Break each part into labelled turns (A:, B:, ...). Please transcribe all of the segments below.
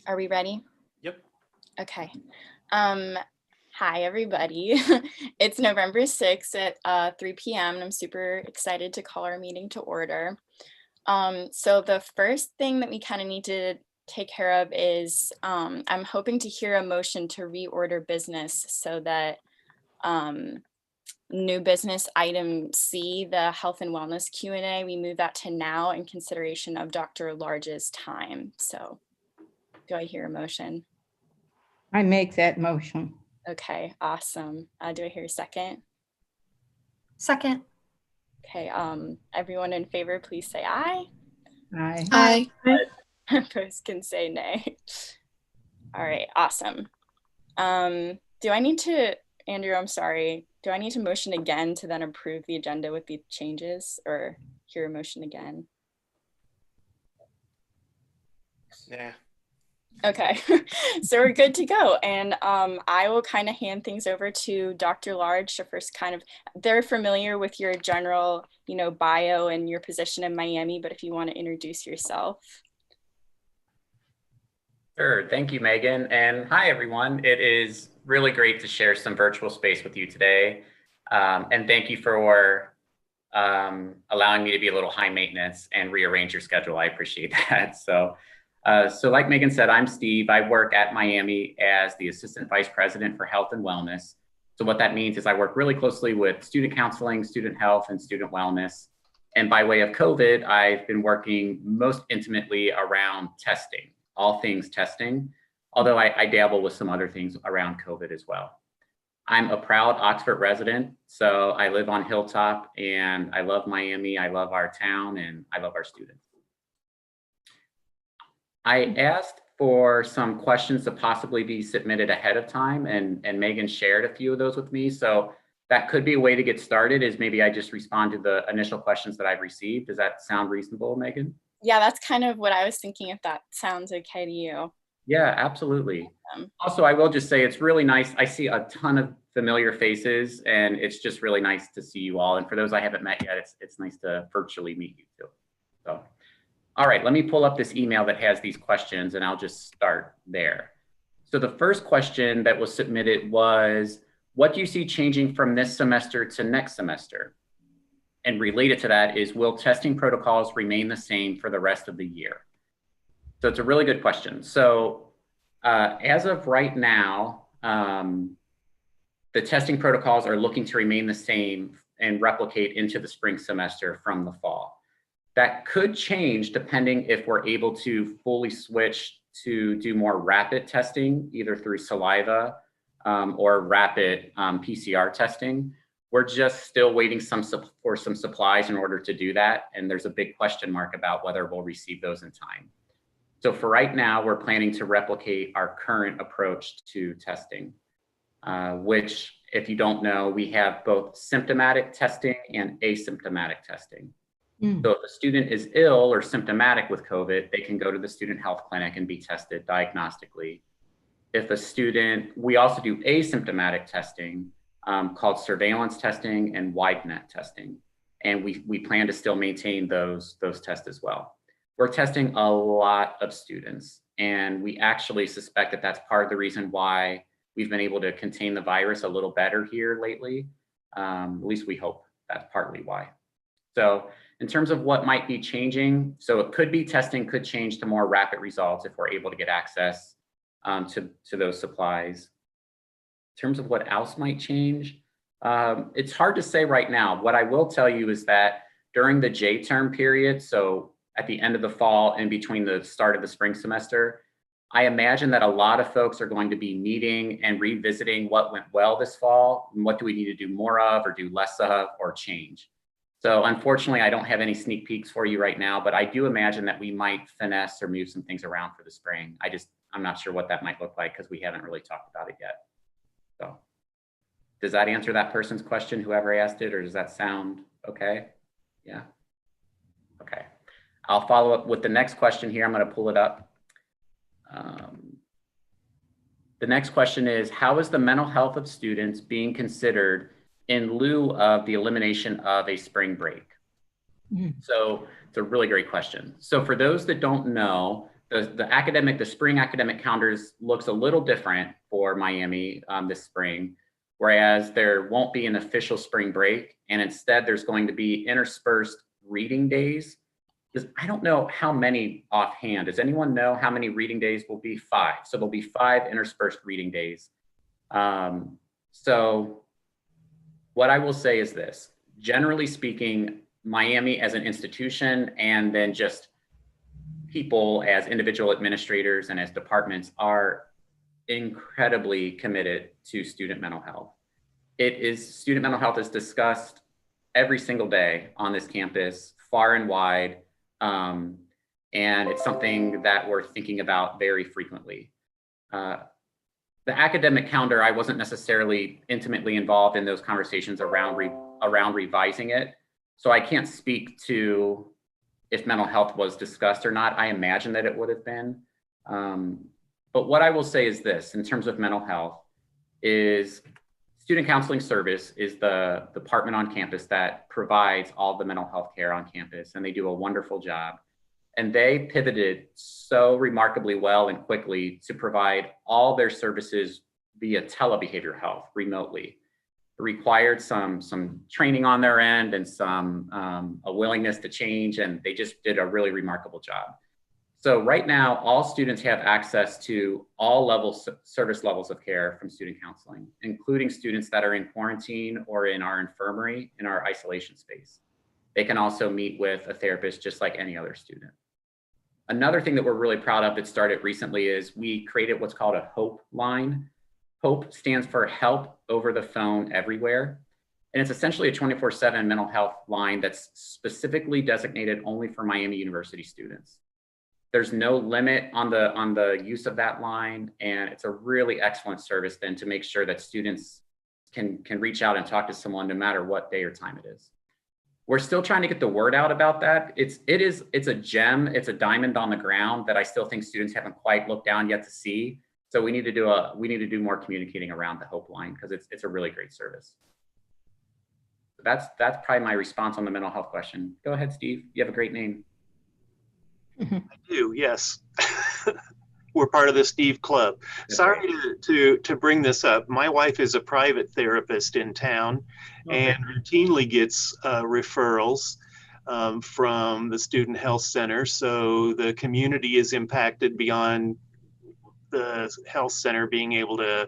A: Are we ready?
B: Yep.
A: Okay. Hi, everybody. It's November 6th at 3 p.m. and I'm super excited to call our meeting to order. So the first thing that we kind of need to take care of is I'm hoping to hear a motion to reorder business so that new business item C, the health and wellness Q&A, we move that to now in consideration of Dr. Large's time. So do I hear a motion?
C: I make that motion.
A: Okay, awesome. Do I hear a second?
D: Second.
A: Okay, everyone in favor, please say aye.
C: Aye.
D: Aye.
A: Opposed can say nay. All right, awesome. Do I need to, Andrew, I'm sorry, do I need to motion again to then approve the agenda with the changes or hear a motion again?
B: Yeah.
A: Okay, so we're good to go. And I will kind of hand things over to Dr. Large to first they're familiar with your general, bio and your position in Miami, but if you want to introduce yourself.
E: Sure. Thank you, Megan. And hi, everyone. It is really great to share some virtual space with you today. And thank you for allowing me to be a little high maintenance and rearrange your schedule. I appreciate that. So like Megan said, I'm Steve. I work at Miami as the Assistant Vice President for Health and Wellness. So what that means is I work really closely with student counseling, student health, and student wellness. And by way of COVID, I've been working most intimately around testing, all things testing, although I dabble with some other things around COVID as well. I'm a proud Oxford resident, so I live on Hilltop, and I love Miami, I love our town, and I love our students. I asked for some questions to possibly be submitted ahead of time, and Megan shared a few of those with me. So that could be a way to get started, is maybe I just respond to the initial questions that I've received. Does that sound reasonable, Megan?
A: Yeah, that's kind of what I was thinking, if that sounds okay to you.
E: Yeah, absolutely. Also, I will just say it's really nice. I see a ton of familiar faces, and it's just really nice to see you all. And for those I haven't met yet, it's nice to virtually meet you too. So. All right, let me pull up this email that has these questions and I'll just start there. So the first question that was submitted was, what do you see changing from this semester to next semester? And related to that is, will testing protocols remain the same for the rest of the year? So it's a really good question. So as of right now, the testing protocols are looking to remain the same and replicate into the spring semester from the fall. That could change depending if we're able to fully switch to do more rapid testing, either through saliva or rapid PCR testing. We're just still waiting for some supplies in order to do that. And there's a big question mark about whether we'll receive those in time. So for right now, we're planning to replicate our current approach to testing, which, if you don't know, we have both symptomatic testing and asymptomatic testing. So if a student is ill or symptomatic with COVID, they can go to the student health clinic and be tested diagnostically. If a student, we also do asymptomatic testing called surveillance testing and wide net testing. And we plan to still maintain those tests as well. We're testing a lot of students, and we actually suspect that that's part of the reason why we've been able to contain the virus a little better here lately. At least we hope that's partly why. So in terms of what might be changing, so it could be testing could change to more rapid results if we're able to get access to those supplies. In terms of what else might change, it's hard to say right now. What I will tell you is that during the J-term period, so at the end of the fall and between the start of the spring semester, I imagine that a lot of folks are going to be meeting and revisiting what went well this fall, and what do we need to do more of or do less of or change. So unfortunately, I don't have any sneak peeks for you right now, but I do imagine that we might finesse or move some things around for the spring. I'm not sure what that might look like because we haven't really talked about it yet. So does that answer that person's question, whoever asked it, or does that sound okay? Yeah. Okay. I'll follow up with the next question here. I'm going to pull it up. The next question is, how is the mental health of students being considered in lieu of the elimination of a spring break? So it's a really great question. So for those that don't know, the spring academic calendars looks a little different for Miami this spring, whereas there won't be an official spring break, and instead there's going to be interspersed reading days. I don't know how many offhand. Does anyone know how many reading days will be? 5. So there'll be 5 interspersed reading days. So what I will say is this: generally speaking, Miami as an institution, and then just people as individual administrators and as departments, are incredibly committed to student mental health. Student mental health is discussed every single day on this campus, far and wide. And it's something that we're thinking about very frequently. The academic calendar, I wasn't necessarily intimately involved in those conversations around revising it. So I can't speak to if mental health was discussed or not. I imagine that it would have been. But what I will say is this, in terms of mental health, is Student Counseling Service is the department on campus that provides all the mental health care on campus, and they do a wonderful job. And they pivoted so remarkably well and quickly to provide all their services via telebehavioral health remotely. It required some training on their end and a willingness to change, and they just did a really remarkable job. So right now, all students have access to all service levels of care from student counseling, including students that are in quarantine or in our infirmary, in our isolation space. They can also meet with a therapist just like any other student. Another thing that we're really proud of that started recently is we created what's called a HOPE line. HOPE stands for Help Over the Phone Everywhere. And it's essentially a 24/7 mental health line that's specifically designated only for Miami University students. There's no limit on the use of that line, and it's a really excellent service then to make sure that students can reach out and talk to someone no matter what day or time it is. We're still trying to get the word out about that. It's a gem, it's a diamond on the ground that I still think students haven't quite looked down yet to see. So we need to do more communicating around the HOPE line, because it's a really great service. That's probably my response on the mental health question. Go ahead, Steve. You have a great name.
B: I do, yes. We're part of the Steve Club.
E: That's
B: Sorry
E: right.
B: to bring this up. My wife is a private therapist in town, and routinely gets referrals from the Student Health Center. So the community is impacted beyond the health center being able to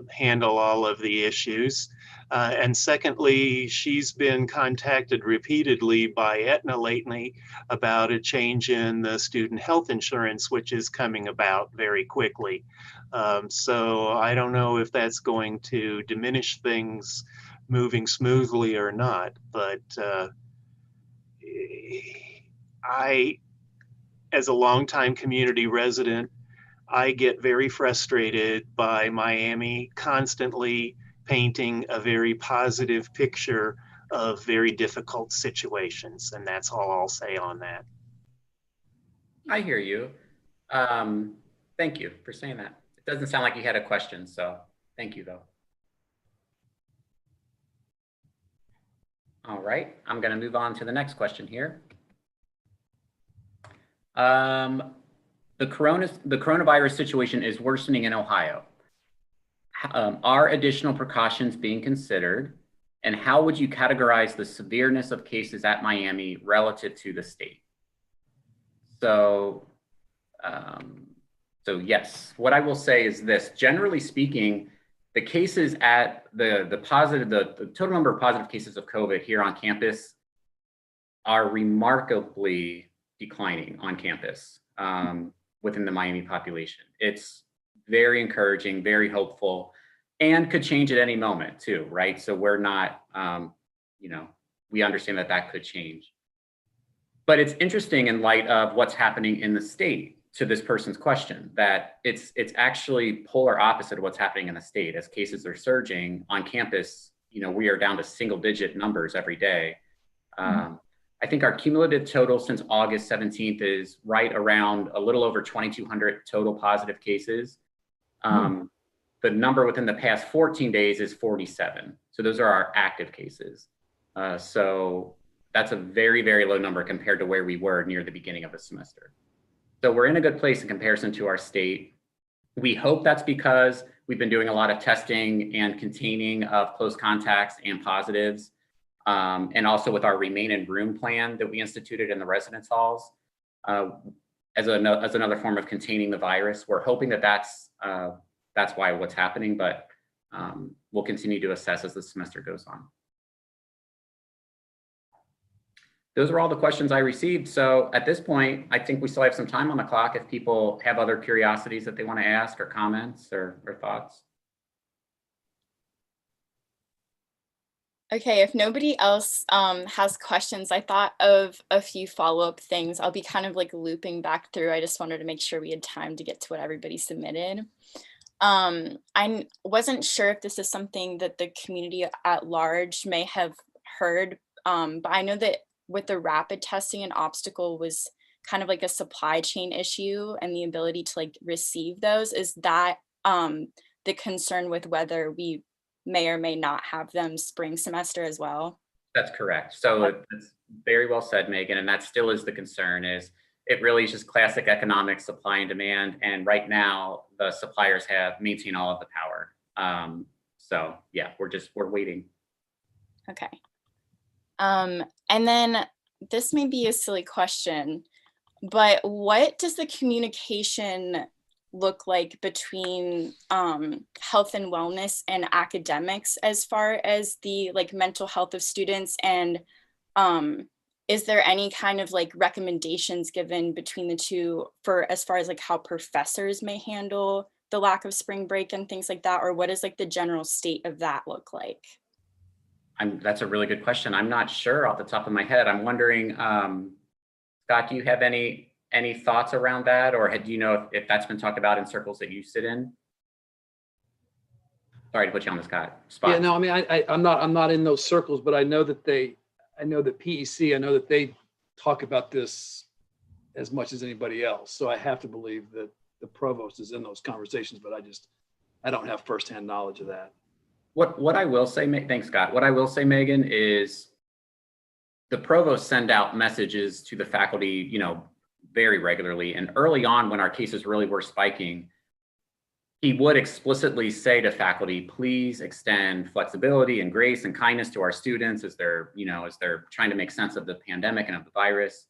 B: handle all of the issues. And secondly, she's been contacted repeatedly by Aetna lately about a change in the student health insurance, which is coming about very quickly. So I don't know if that's going to diminish things moving smoothly or not, but as a longtime community resident, I get very frustrated by Miami constantly painting a very positive picture of very difficult situations. And that's all I'll say on that.
E: I hear you. Thank you for saying that. It doesn't sound like you had a question, so thank you though. All right, I'm gonna move on to the next question here. The coronavirus situation is worsening in Ohio. Are additional precautions being considered? And how would you categorize the severeness of cases at Miami relative to the state? So yes, what I will say is this: generally speaking, the cases at the total number of positive cases of COVID here on campus are remarkably declining on campus within the Miami population. It's very encouraging, very hopeful, and could change at any moment too, right? So we're not, we understand that could change. But it's interesting in light of what's happening in the state, to this person's question, that it's actually polar opposite of what's happening in the state. As cases are surging on campus, we are down to single digit numbers every day. I think our cumulative total since August 17th is right around a little over 2,200 total positive cases. The number within the past 14 days is 47. So those are our active cases. So that's a very, very low number compared to where we were near the beginning of the semester. So we're in a good place in comparison to our state. We hope that's because we've been doing a lot of testing and containing of close contacts and positives. And also with our remain in room plan that we instituted in the residence halls as another form of containing the virus. We're hoping that that's why what's happening, but we'll continue to assess as the semester goes on. Those are all the questions I received. So at this point, I think we still have some time on the clock if people have other curiosities that they want to ask or comments or thoughts.
A: Okay, if nobody else has questions, I thought of a few follow-up things. I'll be kind of like looping back through. I just wanted to make sure we had time to get to what everybody submitted. I wasn't sure if this is something that the community at large may have heard, but I know that with the rapid testing, an obstacle was kind of like a supply chain issue and the ability to like receive those. Is that the concern with whether we may or may not have them spring semester as well?
E: That's correct. So it's very well said, Megan, and that still is the concern. Is it really is just classic economic supply and demand, and right now the suppliers have maintained all of the power. So yeah, we're waiting.
A: Okay. And then this may be a silly question, but what does the communication look like between health and wellness and academics as far as the like mental health of students? And is there any kind of like recommendations given between the two for as far as like how professors may handle the lack of spring break and things like that? Or what does like the general state of that look like?
E: That's a really good question. I'm not sure off the top of my head. I'm wondering, Scott, do you have any thoughts around that, or do you know if that's been talked about in circles that you sit in? Sorry to put you on the spot.
F: Yeah, no, I mean, I'm not in those circles, but I know that PEC, I know that they talk about this as much as anybody else. So I have to believe that the provost is in those conversations, but I don't have firsthand knowledge of that.
E: What I will say, thanks, Scott. What I will say, Megan, is the provost send out messages to the faculty, very regularly. And early on, when our cases really were spiking, he would explicitly say to faculty, please extend flexibility and grace and kindness to our students as they're trying to make sense of the pandemic and of the virus.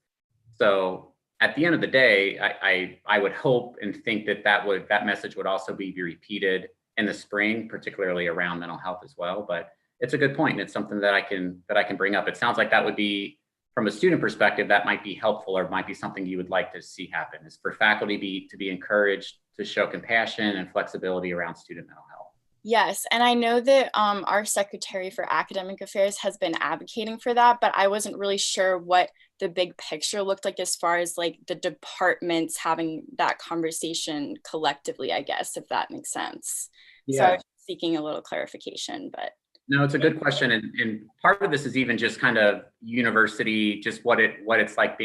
E: So at the end of the day, I would hope and think that message would also be repeated in the spring, particularly around mental health as well. But it's a good point, and it's something that I can bring up. It sounds like that would be, from a student perspective, that might be helpful, or might be something you would like to see happen, is for faculty to be encouraged to show compassion and flexibility around student mental health.
A: Yes, and I know that our Secretary for Academic Affairs has been advocating for that, but I wasn't really sure what the big picture looked like as far as like the departments having that conversation collectively, I guess, if that makes sense. Yeah. So I was seeking a little clarification, but.
E: No, it's a good question. And part of this is even just kind of university, just what it's like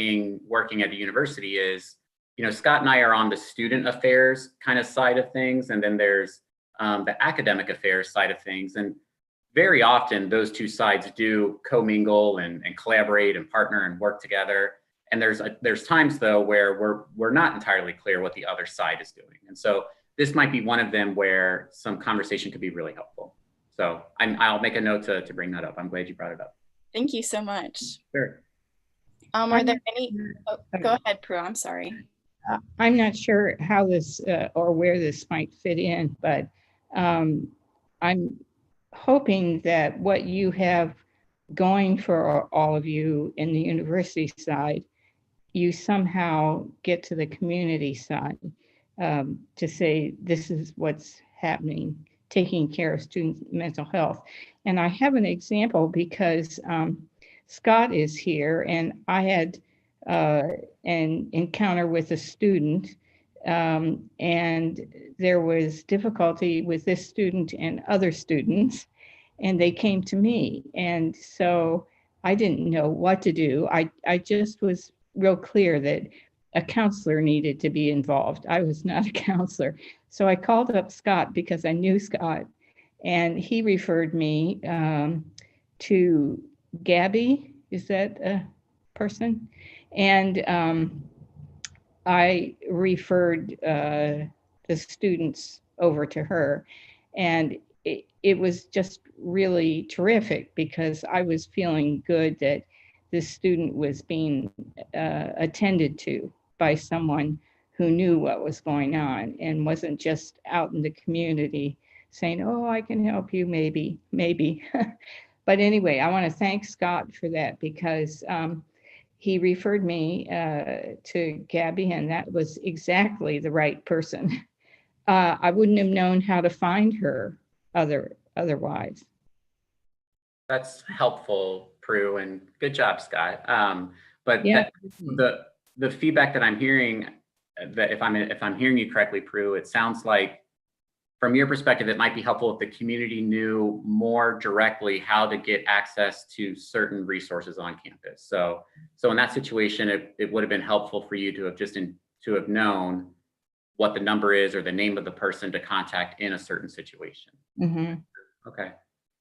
E: working at a university is, Scott and I are on the student affairs kind of side of things. And then there's the academic affairs side of things. And very often those two sides do commingle and collaborate and partner and work together. And there's times though where we're not entirely clear what the other side is doing. And so this might be one of them where some conversation could be really helpful. So I'll make a note to bring that up. I'm glad you brought it up.
A: Thank you so much.
E: Sure.
A: Are there any, go ahead, Prue, I'm sorry.
C: I'm not sure how this or where this might fit in, but I'm hoping that what you have going for all of you in the university side, you somehow get to the community side to say, this is what's happening, taking care of students' mental health. And I have an example because Scott is here, and I had an encounter with a student, and there was difficulty with this student and other students, and they came to me. And so I didn't know what to do. I just was real clear that a counselor needed to be involved. I was not a counselor. So I called up Scott because I knew Scott, and he referred me to Gabby. Is that a person? And I referred the students over to her, and it was just really terrific because I was feeling good that this student was being attended to by someone who knew what was going on and wasn't just out in the community saying, oh, I can help you, maybe. But anyway, I want to thank Scott for that because he referred me to Gabby, and that was exactly the right person. I wouldn't have known how to find her otherwise.
E: That's helpful, Prue, and good job, Scott. But
C: Yeah.
E: The feedback that I'm hearing, that if I'm hearing you correctly, Prue, it sounds like from your perspective, it might be helpful if the community knew more directly how to get access to certain resources on campus. So in that situation, it would have been helpful for you to have known what the number is or the name of the person to contact in a certain situation.
C: Mm-hmm.
E: Okay.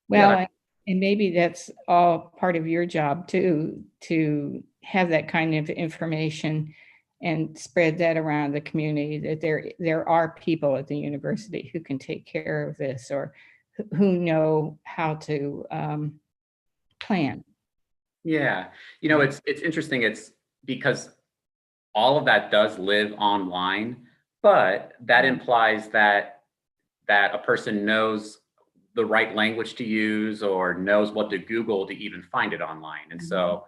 C: Well,
E: Yeah,
C: and maybe that's all part of your job too, to have that kind of information and spread that around the community, that there are people at the university who can take care of this or who know how to plan.
E: yeah. It's interesting. It's because all of that does live online, but that implies that a person knows the right language to use or knows what to Google to even find it online. And so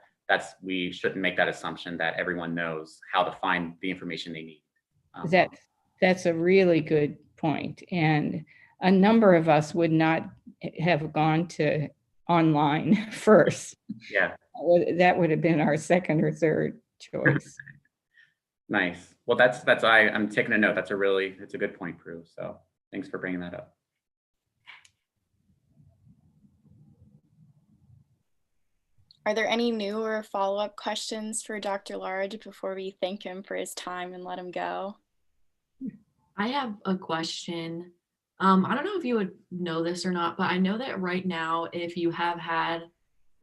E: we shouldn't make that assumption that everyone knows how to find the information they need.
C: That's a really good point. And a number of us would not have gone to online first.
E: Yeah.
C: That would have been our second or third choice.
E: Nice. Well, I'm taking a note. It's a good point, Prue. So thanks for bringing that up.
A: Are there any new or follow-up questions for Dr. Large before we thank him for his time and let him go?
G: I have a question. I don't know if you would know this or not, but I know that right now, if you have had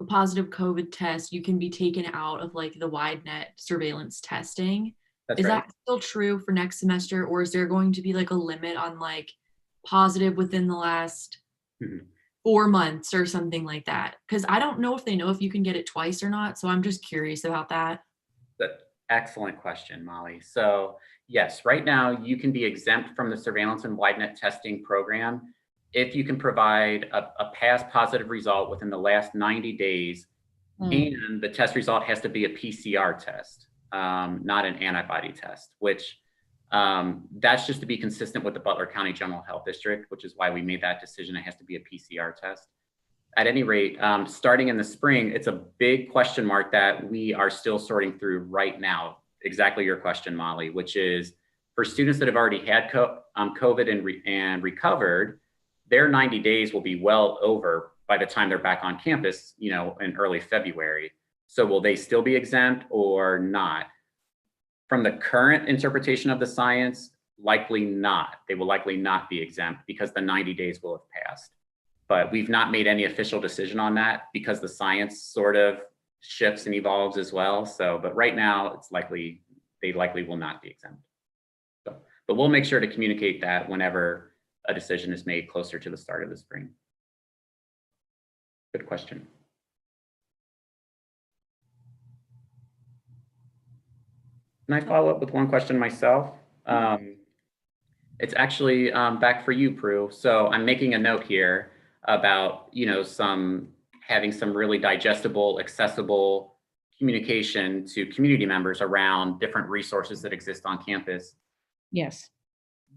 G: a positive COVID test, you can be taken out of like the wide net surveillance testing.
E: That's
G: Is
E: right.
G: that still true for next semester, or is there going to be like a limit on like positive within the last 4 months or something like that? Because I don't know if they know if you can get it twice or not. So I'm just curious about that.
E: Excellent question, Molly. So yes, right now you can be exempt from the surveillance and wide net testing program if you can provide a past positive result within the last 90 days, and the test result has to be a PCR test, not an antibody test, which that's just to be consistent with the Butler County General Health District, which is why we made that decision. It has to be a PCR test. At any rate, starting in the spring, it's a big question mark that we are still sorting through right now. Exactly your question, Molly, which is for students that have already had COVID and recovered, their 90 days will be well over by the time they're back on campus, in early February. So will they still be exempt or not? From the current interpretation of the science, likely not. They will likely not be exempt because the 90 days will have passed. But we've not made any official decision on that because the science sort of shifts and evolves as well. So, but right now they likely will not be exempt. So, but we'll make sure to communicate that whenever a decision is made closer to the start of the spring. Good question. Can I follow up with one question myself? It's actually back for you, Prue. So I'm making a note here about having some really digestible, accessible communication to community members around different resources that exist on campus.
C: Yes.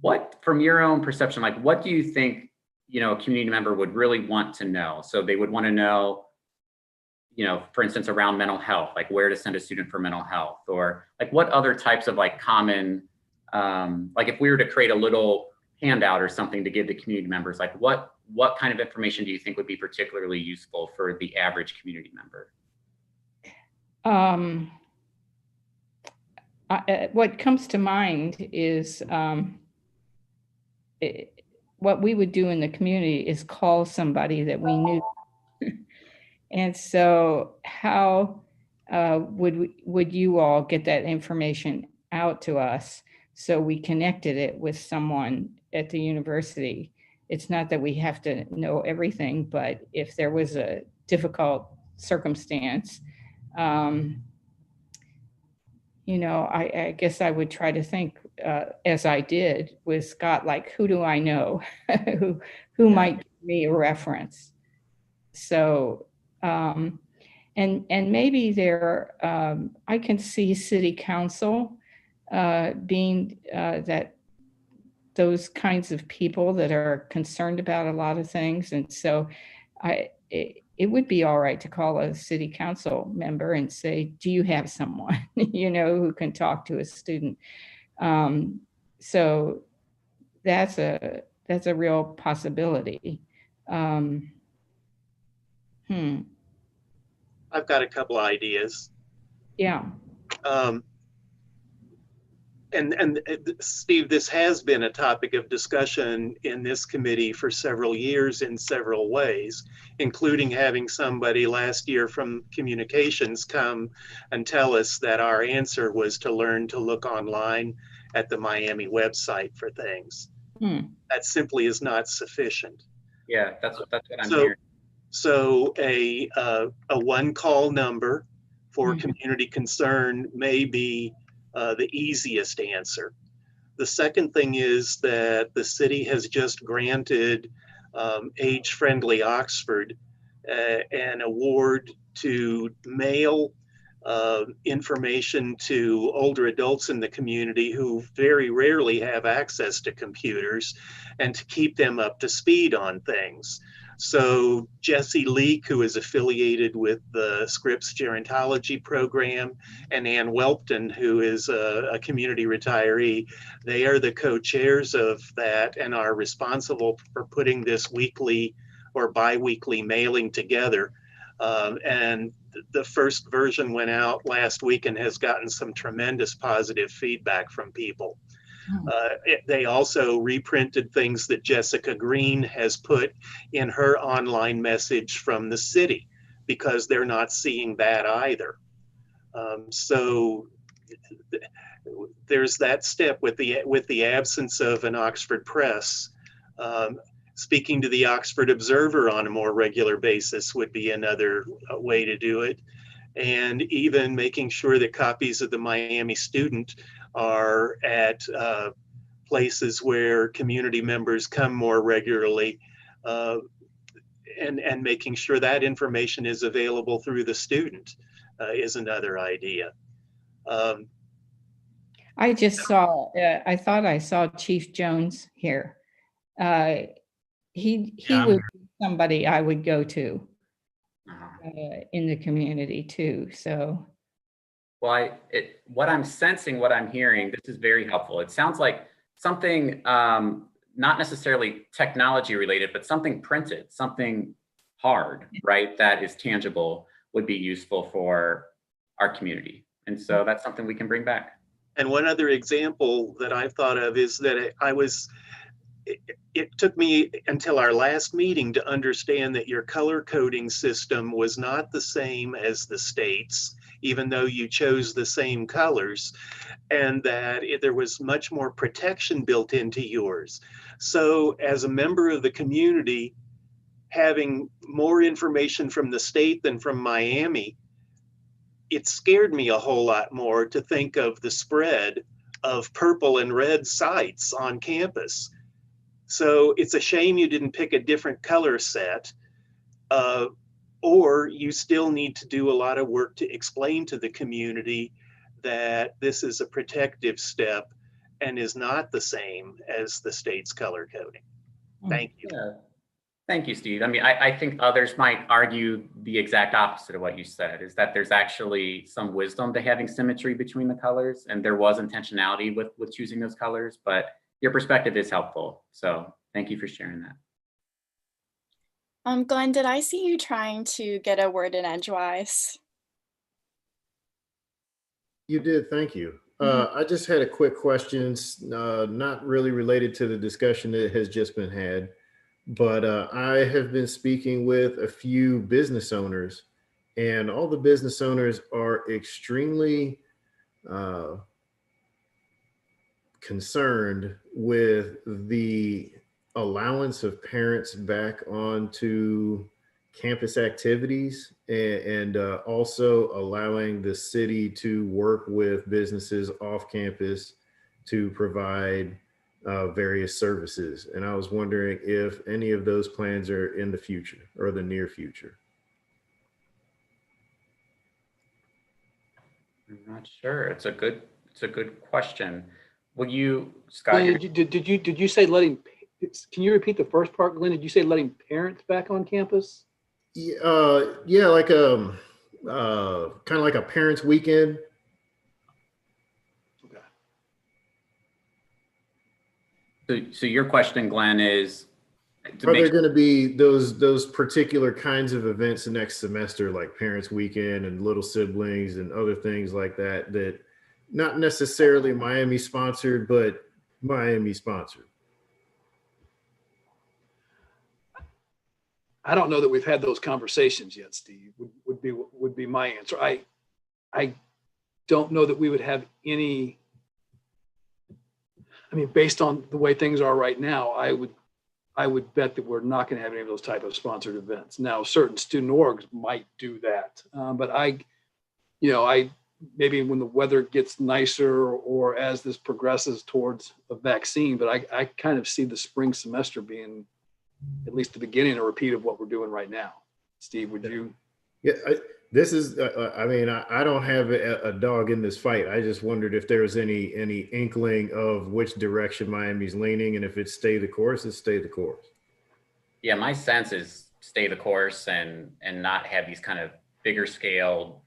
E: What, from your own perception, what do you think a community member would really want to know? So they would want to know, for instance, around mental health, like where to send a student for mental health, or what other types of common, if we were to create a little handout or something to give to community members, what kind of information do you think would be particularly useful for the average community member?
C: What comes to mind is what we would do in the community is call somebody that we knew. And so how would you all get that information out to us. So we connected it with someone at the university. It's not that we have to know everything, but if there was a difficult circumstance, you know, I guess I would try to think, as I did with Scott, like, who do I know? who might give me a reference? So, and maybe there, I can see city council being that those kinds of people that are concerned about a lot of things. And so it would be all right to call a city council member and say, do you have someone, you know, who can talk to a student? So that's a real possibility.
B: I've got a couple ideas.
C: Yeah.
B: And Steve, this has been a topic of discussion in this committee for several years in several ways, including having somebody last year from communications come and tell us that our answer was to learn to look online at the Miami website for things. That simply is not sufficient.
E: Yeah, that's what I'm hearing.
B: So a one call number for community concern may be the easiest answer. The second thing is that the city has just granted Age Friendly Oxford an award to mail information to older adults in the community who very rarely have access to computers, and to keep them up to speed on things. So Jesse Leak, who is affiliated with the Scripps Gerontology program, and Ann Welpton, who is a community retiree, they are the co-chairs of that and are responsible for putting this weekly or bi-weekly mailing together. And the first version went out last week and has gotten some tremendous positive feedback from people. They also reprinted things that Jessica Green has put in her online message from the city, because they're not seeing that either. So there's that step with the absence of an Oxford Press. Speaking to the Oxford Observer on a more regular basis would be another way to do it. And even making sure that copies of the Miami Student are at places where community members come more regularly, and making sure that information is available through the student is another idea.
C: I just saw, I thought I saw Chief Jones here. He would be somebody I would go to in the community too, so.
E: Well, what I'm sensing, what I'm hearing, this is very helpful. It sounds like something not necessarily technology related, but something printed, something hard, right? That is tangible would be useful for our community. And so that's something we can bring back.
B: And one other example that I've thought of is that it took me until our last meeting to understand that your color coding system was not the same as the state's, even though you chose the same colors, and that there was much more protection built into yours. So as a member of the community, having more information from the state than from Miami, it scared me a whole lot more to think of the spread of purple and red sites on campus. So it's a shame you didn't pick a different color set, or you still need to do a lot of work to explain to the community that this is a protective step and is not the same as the state's color coding. Thank you.
E: Yeah. Thank you, Steve. I mean, I think others might argue the exact opposite of what you said, is that there's actually some wisdom to having symmetry between the colors, and there was intentionality with choosing those colors, but your perspective is helpful. So thank you for sharing that.
A: Glenn, did I see you trying to get a word in edgewise?
H: You did, thank you. I just had a quick question, not really related to the discussion that has just been had, but I have been speaking with a few business owners, and all the business owners are extremely concerned with the allowance of parents back onto campus activities and also allowing the city to work with businesses off campus to provide various services. And I was wondering if any of those plans are in the future or the near future.
E: I'm not sure. It's a good question. Will you, Scott?
F: Glenn, did you say letting? Can you repeat the first part, Glenn? Did you say letting parents back on campus?
H: Yeah, like kind of like a parents' weekend.
F: Okay.
E: So your question, Glenn, is
H: Are there going to be those particular kinds of events the next semester, like Parents Weekend and Little Siblings and other things like that, that not necessarily Miami sponsored, but Miami sponsored?
F: I don't know that we've had those conversations yet, Steve, would be my answer. I don't know that we would have any. I mean, based on the way things are right now, I would bet that we're not going to have any of those type of sponsored events. Now, certain student orgs might do that, but I maybe when the weather gets nicer or as this progresses towards a vaccine, but I kind of see the spring semester being at least the beginning, a repeat of what we're doing right now. Steve, would you?
H: Yeah, this is, I mean, I don't have a dog in this fight. I just wondered if there was any inkling of which direction Miami's leaning, and if it's stay the course, it's stay the course.
E: Yeah, my sense is stay the course and not have these kind of bigger scale,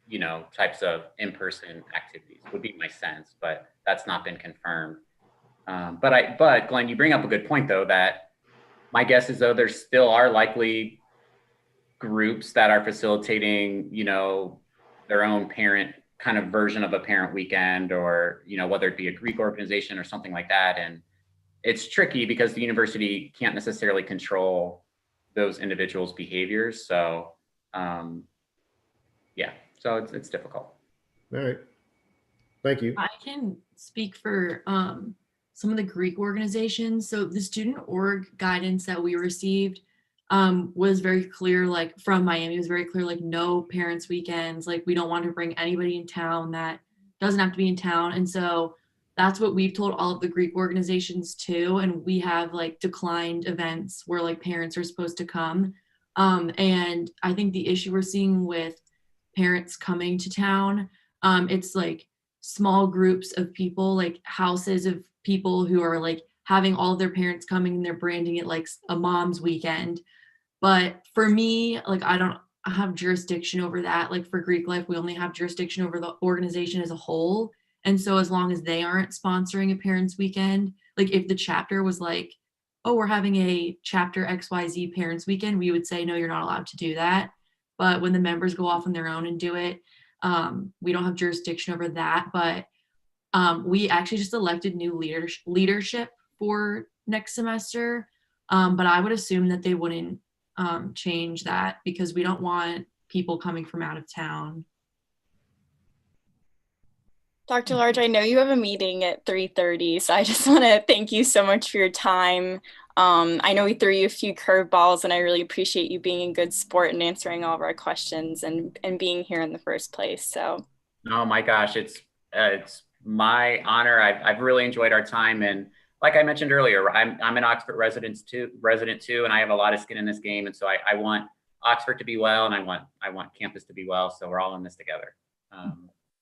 E: types of in-person activities would be my sense, but that's not been confirmed. But Glenn, you bring up a good point though, that my guess is though there still are likely groups that are facilitating, their own parent kind of version of a parent weekend, or, whether it be a Greek organization or something like that. And it's tricky because the university can't necessarily control those individuals' behaviors. So, so it's difficult.
H: All right. Thank you.
G: I can speak for some of the Greek organizations. So the student org guidance that we received was very clear, like from Miami, was very clear, like no parents' weekends, like we don't want to bring anybody in town that doesn't have to be in town. And so that's what we've told all of the Greek organizations too. And we have like declined events where like parents are supposed to come. And I think the issue we're seeing with parents coming to town, it's like small groups of people, like houses of people who are like having all of their parents coming and they're branding it like a mom's weekend. But for me, like I don't have jurisdiction over that. Like for Greek Life, we only have jurisdiction over the organization as a whole. And so as long as they aren't sponsoring a parents weekend, like if the chapter was like, oh, we're having a chapter XYZ parents weekend, we would say, no, you're not allowed to do that. But when the members go off on their own and do it, we don't have jurisdiction over that. But we actually just elected new leadership for next semester. But I would assume that they wouldn't change that because we don't want people coming from out of town.
A: Dr. Large, I know you have a meeting at 3:30, so I just want to thank you so much for your time. I know we threw you a few curveballs, and I really appreciate you being a good sport and answering all of our questions and being here in the first place. So,
E: oh my gosh, it's my honor. I've really enjoyed our time, and like I mentioned earlier, I'm an Oxford resident too, and I have a lot of skin in this game, and so I want Oxford to be well, and I want campus to be well, so we're all in this together.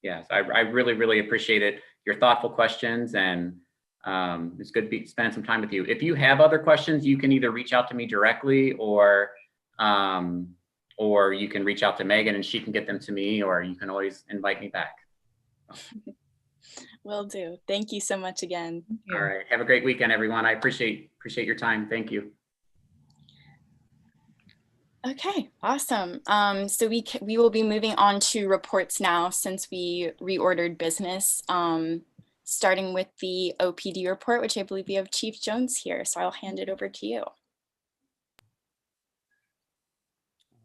E: So I really, really appreciate it. Your thoughtful questions, and it's good to spend some time with you. If you have other questions, you can either reach out to me directly, or you can reach out to Megan and she can get them to me, or you can always invite me back.
A: Will do. Thank you so much again.
E: All right. Have a great weekend, everyone. I appreciate your time. Thank you.
A: Okay, awesome. So we will be moving on to reports now since we reordered business, starting with the OPD report, which I believe we have Chief Jones here. So I'll hand it over to you.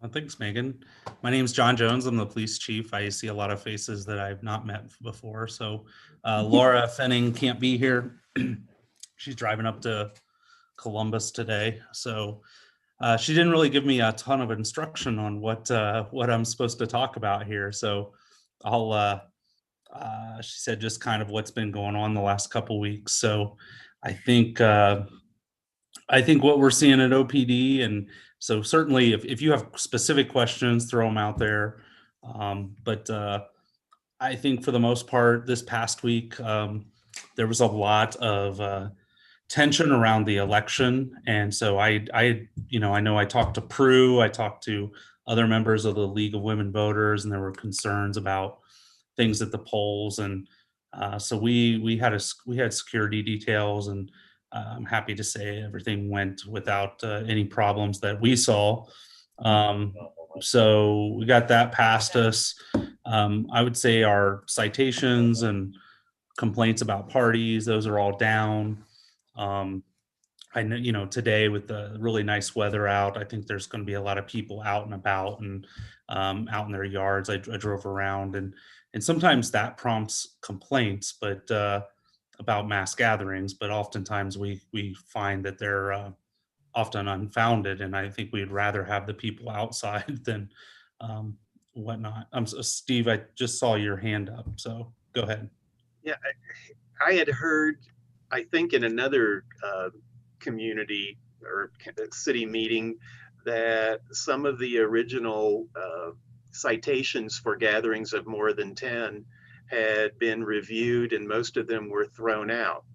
I: Thanks, Megan. My name is John Jones. I'm the police chief. I see a lot of faces that I've not met before. So Laura Fenning can't be here. She's driving up to Columbus today. So she didn't really give me a ton of instruction on what I'm supposed to talk about here. So she said just kind of what's been going on the last couple weeks. So I think what we're seeing at OPD, and so certainly if you have specific questions, throw them out there. But I think for the most part, this past week, there was a lot of tension around the election. And so I know I talked to Prue, I talked to other members of the League of Women Voters, and there were concerns about things at the polls. And so we had security details, and I'm happy to say everything went without any problems that we saw. So we got that past us. I would say our citations and complaints about parties, those are all down. I know, today with the really nice weather out, I think there's going to be a lot of people out and about and out in their yards. I drove around, and sometimes that prompts complaints, but about mass gatherings. But oftentimes we find that they're often unfounded, and I think we'd rather have the people outside than whatnot. Steve, I just saw your hand up, so go ahead.
B: Yeah, I had heard, I think in another community or city meeting, that some of the original citations for gatherings of more than 10 had been reviewed and most of them were thrown out.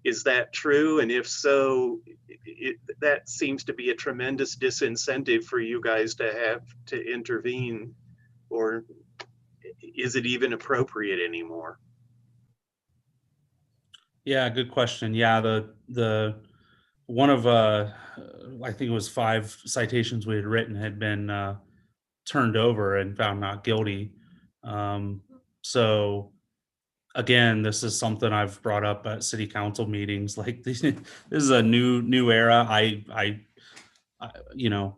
B: Is that true? And if so, that seems to be a tremendous disincentive for you guys to have to intervene, or is it even appropriate anymore?
I: Yeah, good question. Yeah, the one of I think it was 5 citations we had written had been turned over and found not guilty. So again, this is something I've brought up at city council meetings. Like this is a new era. I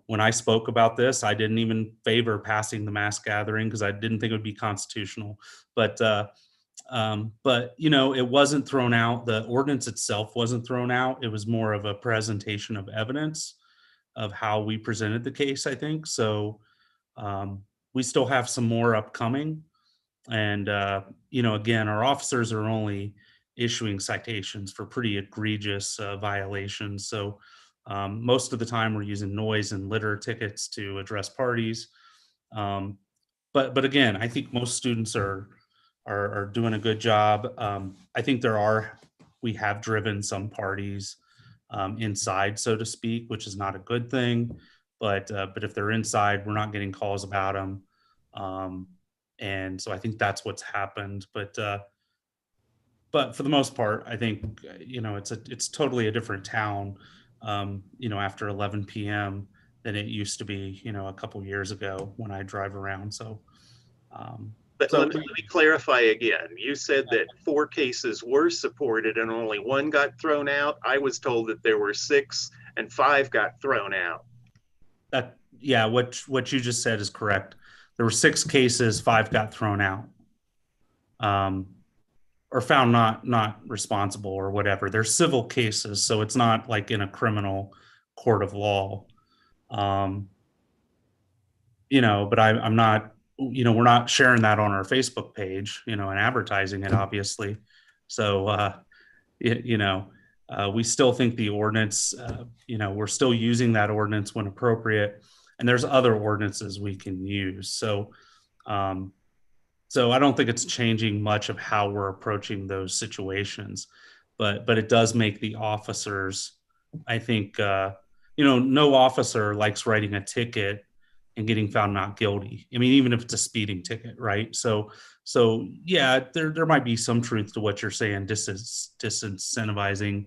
I: when I spoke about this, I didn't even favor passing the mass gathering because I didn't think it would be constitutional. But it wasn't thrown out. The ordinance itself wasn't thrown out. It was more of a presentation of evidence of how we presented the case, I think. So we still have some more upcoming. And, again, our officers are only issuing citations for pretty egregious violations. So most of the time we're using noise and litter tickets to address parties. But again, I think most students are doing a good job. I think we have driven some parties inside, so to speak, which is not a good thing. But if they're inside, we're not getting calls about them. And so I think that's what's happened. But for the most part, I think, it's totally a different town, after 11 p.m. than it used to be, a couple years ago when I drive around. So,
B: but let me clarify again. You said that 4 cases were supported and only 1 got thrown out. I was told that there were 6 and 5 got thrown out.
I: What you just said is correct. There were 6 cases, 5 got thrown out, or found not responsible or whatever. They're civil cases, so it's not like in a criminal court of law. But I'm not, we're not sharing that on our Facebook page, and advertising it, obviously. So, we still think the ordinance, we're still using that ordinance when appropriate. And there's other ordinances we can use. So I don't think it's changing much of how we're approaching those situations, but it does make the officers, I think, no officer likes writing a ticket and getting found not guilty. I mean, even if it's a speeding ticket, right? So yeah, there might be some truth to what you're saying, disincentivizing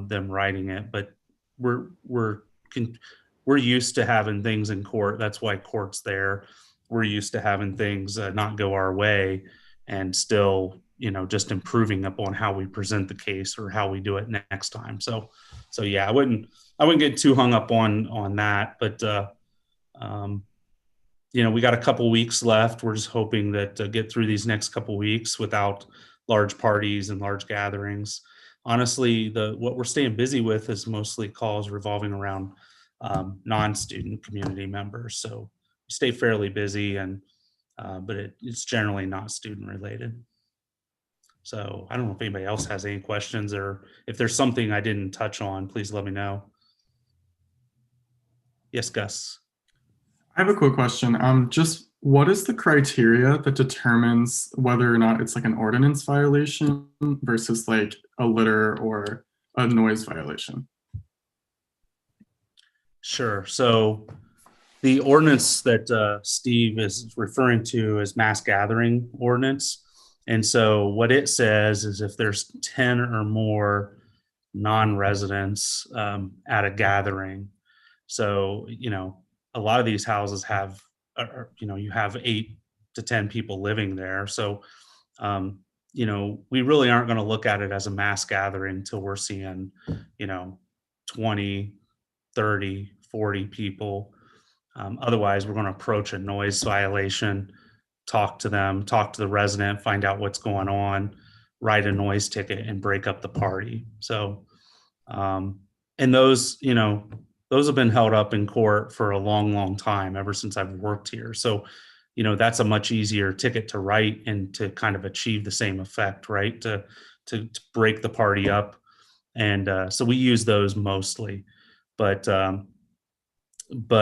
I: them writing it, but we're used to having things in court. That's why court's there. We're used to having things not go our way and still, just improving upon how we present the case or how we do it next time. So yeah, I wouldn't get too hung up on that. But We got a couple weeks left. We're just hoping that to get through these next couple weeks without large parties and large gatherings. Honestly, what we're staying busy with is mostly calls revolving around non-student community members. So we stay fairly busy, but it's generally not student related. So I don't know if anybody else has any questions, or if there's something I didn't touch on, please let me know. Yes, Gus.
J: I have a quick question. Just what is the criteria that determines whether or not it's like an ordinance violation versus like a litter or a noise violation?
I: Sure. So the ordinance that Steve is referring to is mass gathering ordinance. And so what it says is if there's 10 or more non-residents at a gathering. So, a lot of these houses have, you have 8 to 10 people living there. So, we really aren't going to look at it as a mass gathering till we're seeing, 20, 30, 40 people. Otherwise, we're going to approach a noise violation, talk to them, talk to the resident, find out what's going on, write a noise ticket, and break up the party. So, and those have been held up in court for a long, long time, ever since I've worked here. So, that's a much easier ticket to write and to kind of achieve the same effect, right? To break the party up. And so we use those mostly. But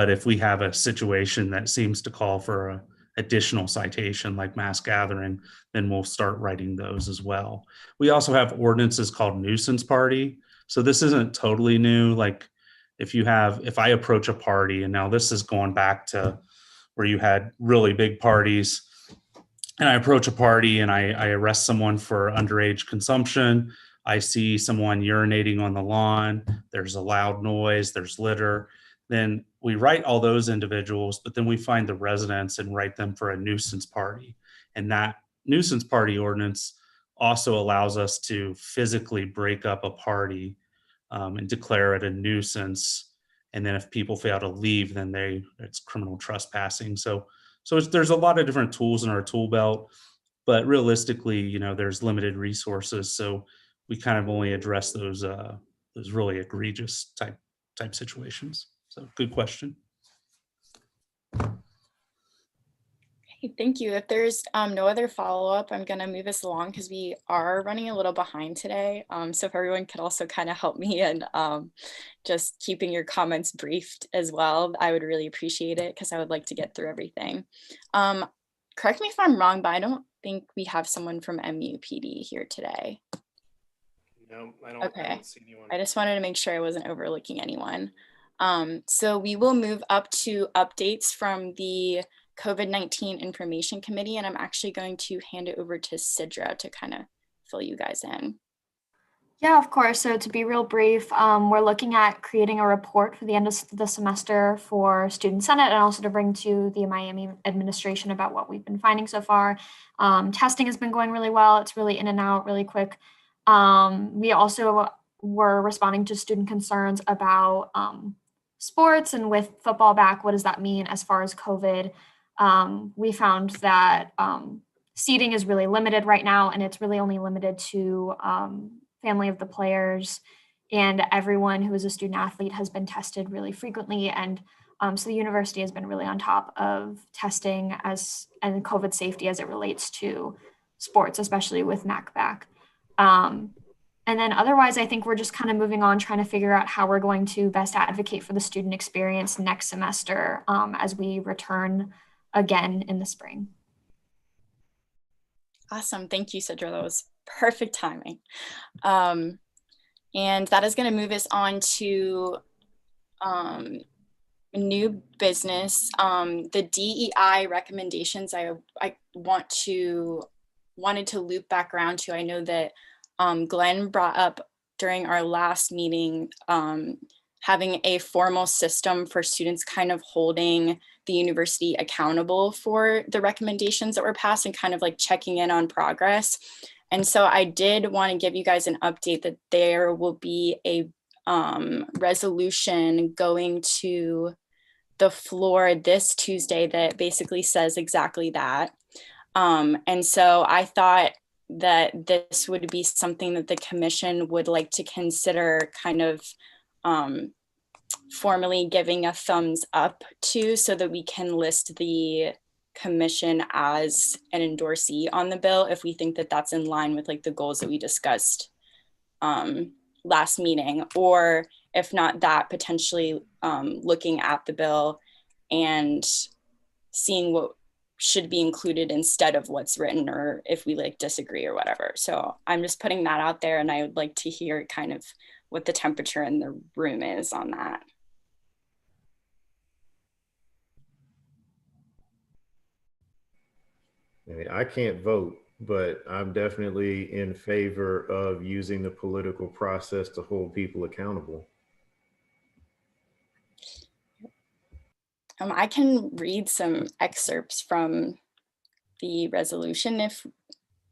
I: if we have a situation that seems to call for a additional citation like mass gathering, then we'll start writing those as well. We also have ordinances called nuisance party. So this isn't totally new. Like if I approach a party, and now this is going back to where you had really big parties, and I approach a party and I arrest someone for underage consumption. I see someone urinating on the lawn. There's a loud noise, there's litter. Then we write all those individuals, but then we find the residents and write them for a nuisance party. And that nuisance party ordinance also allows us to physically break up a party and declare it a nuisance. And then if people fail to leave, then it's criminal trespassing. So there's a lot of different tools in our tool belt, but realistically, there's limited resources. So we kind of only address those really egregious type situations. So good question.
A: Hey, thank you. If there's no other follow-up, I'm going to move us along because we are running a little behind today. So if everyone could also kind of help me and just keeping your comments briefed as well, I would really appreciate it because I would like to get through everything. Correct me if I'm wrong, but I don't think we have someone from MUPD here today.
K: No, I
A: Okay.
K: don't see anyone.
A: I just wanted to make sure I wasn't overlooking anyone. So we will move up to updates from the COVID-19 Information Committee, and I'm actually going to hand it over to Sidra to kind of fill you guys in.
D: Yeah, of course. So to be real brief, we're looking at creating a report for the end of the semester for Student Senate and also to bring to the Miami administration about what we've been finding so far. Testing has been going really well. It's really in and out really quick. We also were responding to student concerns about sports, and with football back, what does that mean as far as COVID? We found that seating is really limited right now, and it's really only limited to family of the players, and everyone who is a student athlete has been tested really frequently. And so the university has been really on top of testing and COVID safety as it relates to sports, especially with MAC back. And then otherwise, I think we're just kind of moving on, trying to figure out how we're going to best advocate for the student experience next semester as we return again in the spring.
A: Awesome. Thank you, Sidra. That was perfect timing. And that is going to move us on to new business. The DEI recommendations I wanted to loop back around to. I know that Glenn brought up during our last meeting having a formal system for students kind of holding the university accountable for the recommendations that were passed and kind of like checking in on progress. And so I did want to give you guys an update that there will be a resolution going to the floor this Tuesday that basically says exactly that. And so I thought that this would be something that the commission would like to consider kind of formally giving a thumbs up to, so that we can list the commission as an endorsee on the bill if we think that that's in line with like the goals that we discussed last meeting, or if not that, potentially looking at the bill and seeing what should be included instead of what's written, or if we like disagree or whatever. So I'm just putting that out there, and I would like to hear kind of what the temperature in the room is on that.
H: I mean, I can't vote, but I'm definitely in favor of using the political process to hold people accountable.
A: I can read some excerpts from the resolution if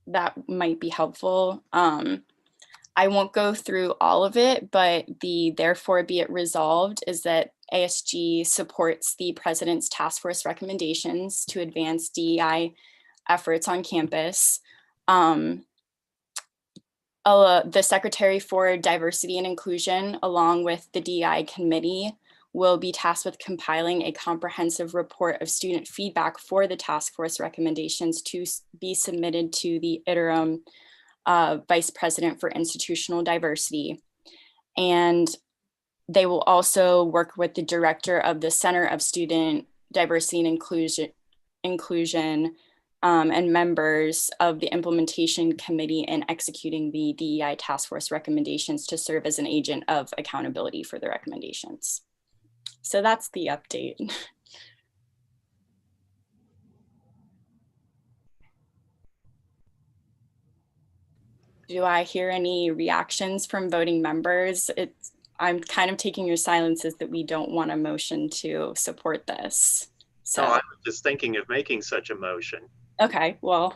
A: that might be helpful. I won't go through all of it, but the therefore be it resolved is that ASG supports the president's task force recommendations to advance DEI efforts on campus. The Secretary for Diversity and Inclusion, along with the DEI committee, will be tasked with compiling a comprehensive report of student feedback for the task force recommendations to be submitted to the interim Vice President for Institutional Diversity. And they will also work with the director of the Center of Student Diversity and Inclusion and members of the implementation committee in executing the DEI task force recommendations to serve as an agent of accountability for the recommendations. So that's the update. Do I hear any reactions from voting members? I'm kind of taking your silence as that we don't want a motion to support this. So
B: No, I was just thinking of making such a motion.
A: Okay, well,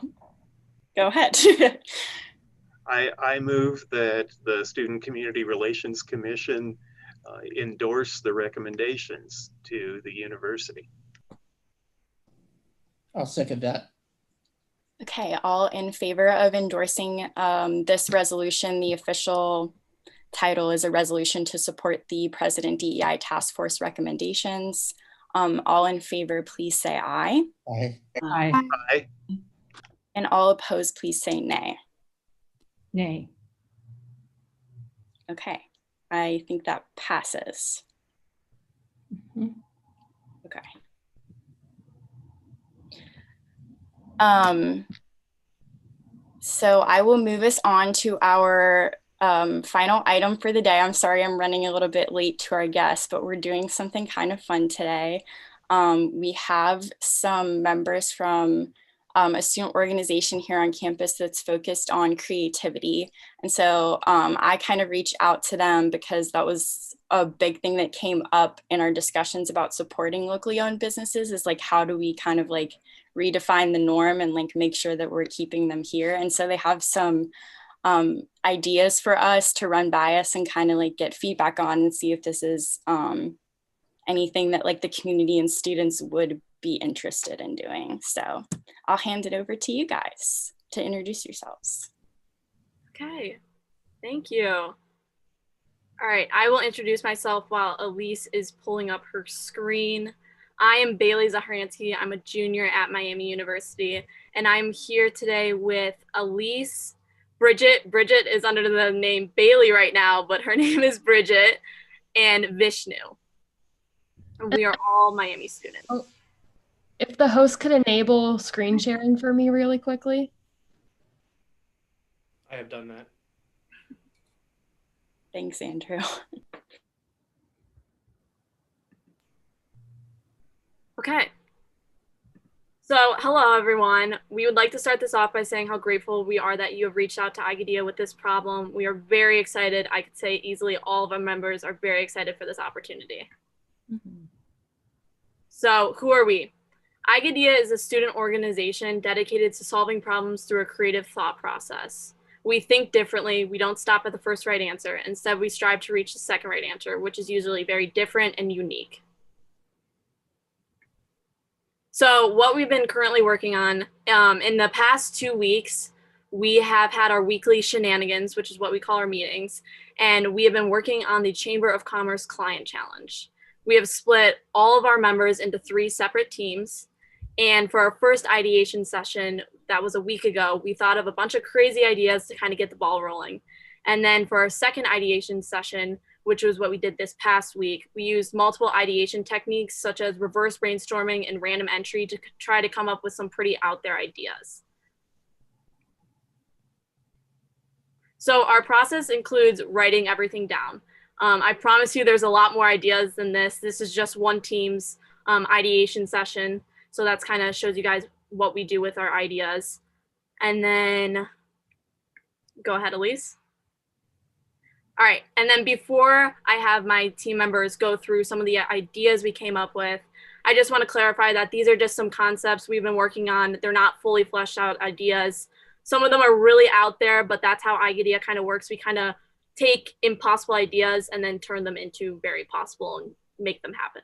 A: go ahead.
B: I move that the Student Community Relations Commission endorse the recommendations to the university.
L: I'll second that.
A: Okay, all in favor of endorsing this resolution? The official title is a resolution to support the President DEI Task Force recommendations. All in favor, please say aye.
L: Aye.
C: Aye.
B: Aye.
A: And all opposed, please say nay.
C: Nay.
A: Okay, I think that passes.
C: Mhm.
A: Okay. So I will move us on to our final item for the day. I'm sorry I'm running a little bit late to our guests, but we're doing something kind of fun today. We have some members from a student organization here on campus that's focused on creativity. And so I kind of reached out to them because that was a big thing that came up in our discussions about supporting locally owned businesses, is like, how do we kind of like redefine the norm and like make sure that we're keeping them here. And so they have some ideas for us to run by us and kind of like get feedback on and see if this is anything that like the community and students would be interested in doing. So I'll hand it over to you guys to introduce yourselves.
M: Okay, thank you. All right, I will introduce myself while Elise is pulling up her screen. I am Bailey Zaharansky. I'm a junior at Miami University, and I'm here today with Elise, Bridget. Bridget is under the name Bailey right now, but her name is Bridget, and Vishnu. We are all Miami students.
N: If the host could enable screen sharing for me really quickly.
K: I have done that.
A: Thanks, Andrew.
M: Okay. So hello, everyone. We would like to start this off by saying how grateful we are that you have reached out to IGDEA with this problem. We are very excited. I could say easily all of our members are very excited for this opportunity.
A: Mm-hmm.
M: So who are we? IGDEA is a student organization dedicated to solving problems through a creative thought process. We think differently. We don't stop at the first right answer. Instead, we strive to reach the second right answer, which is usually very different and unique. So what we've been currently working on, in the past 2 weeks, we have had our weekly shenanigans, which is what we call our meetings, and we have been working on the Chamber of Commerce Client Challenge. We have split all of our members into 3 separate teams, and for our first ideation session, that was a week ago, we thought of a bunch of crazy ideas to kind of get the ball rolling. And then for our second ideation session, which was what we did this past week, we used multiple ideation techniques such as reverse brainstorming and random entry to try to come up with some pretty out there ideas. So our process includes writing everything down. I promise you there's a lot more ideas than this. This is just one team's ideation session. So that's kind of shows you guys what we do with our ideas. And then, go ahead, Elise. All right, and then before I have my team members go through some of the ideas we came up with, I just want to clarify that these are just some concepts we've been working on. They're not fully fleshed out ideas. Some of them are really out there, but that's how iGidea kind of works. We kind of take impossible ideas and then turn them into very possible and make them happen.